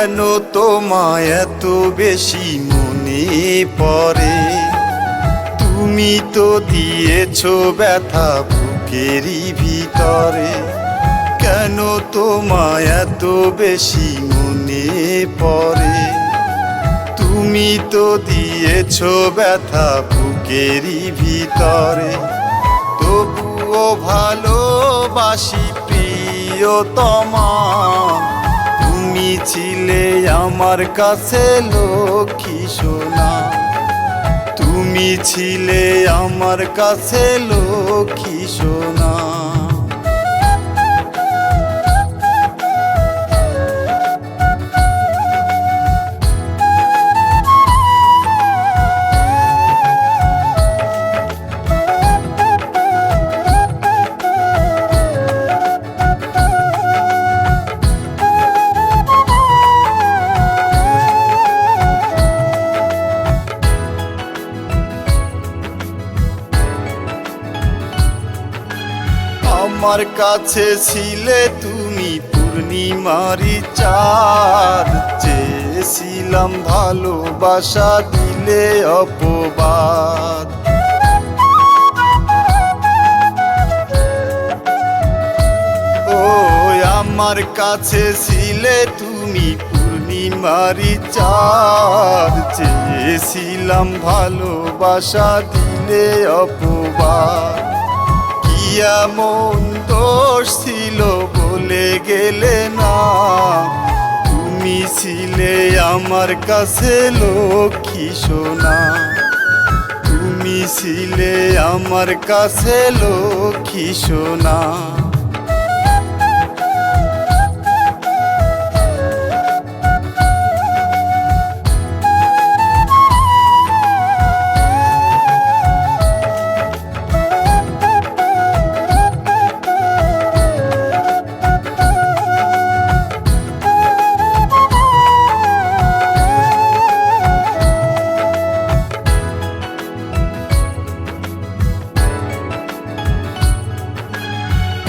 কেন তোমায় এত বেশি মনে পড়ে? তুমি তো দিয়েছো ব্যথা বুকেরই ভিতরে। কেন তোমায় এত বেশি মনে পড়ে? তুমি তো দিয়েছো ব্যথা বুকেরই ভিতরে। তবুও ভালোবাসি প্রিয়তমা, তুমি ছিলে আমার কাছে লক্ষ্মী সোনা। তুমি ছিলে আমার কাছে লক্ষ্মী সোনা। আমার কাছে ছিলে তুমি পূর্ণিমারি চাঁদ। চেয়েছিলাম ভালোবাসা, দিলে অপবাদ। ও আমার কাছে ছিলে তুমি পূর্ণিমারি চাঁদ। চেয়েছিলাম ভালোবাসা, দিলে অপবাদ। এমন দোষ ছিল বলে গেলে না, তুমি ছিলে আমার কাছে লক্ষ্মী সোনা। তুমি ছিলে আমার কাছে লক্ষ্মী সোনা।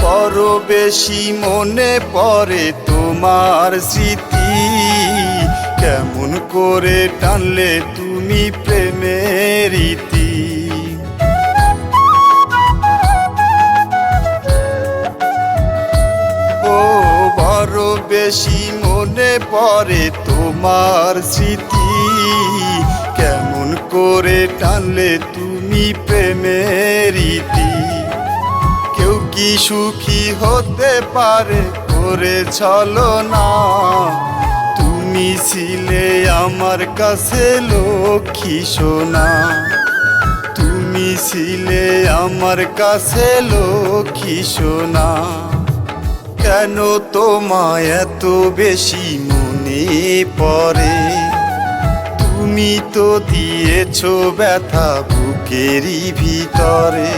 বড় বেশি মনে পড়ে তোমার স্মৃতি। কেমন করে টানলে তুমি প্রেমের রীতি। ও বড় বেশি মনে পড়ে তোমার স্মৃতি। কেমন করে টানলে তুমি প্রেমের রীতি। কেউ কি সুখী হতে পারে করে ছলনা? তুমি ছিলে আমার কাছে লক্ষ্মী সোনা। তুমি ছিলে আমার কাছে লক্ষ্মী সোনা। কেন তোমায় এত বেশি মনে পড়ে? তুমি তো দিয়েছো ব্যথা বুকেরই ভিতরে।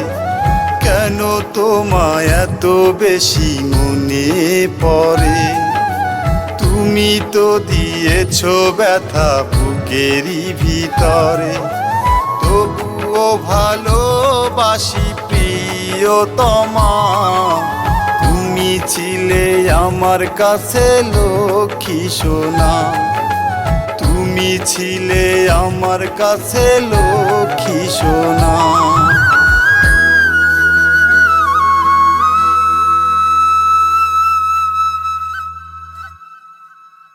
কেন তোমায় এত বেশি মনে পড়ে? তুমি তো দিয়েছো ব্যথা বুকেরই ভিতরে। তবুও ভালোবাসি প্রিয়তমা, তুমি ছিলে আমার কাছে লক্ষ্মী সোনা। তুমি ছিলে আমার কাছে লক্ষ্মী সোনা।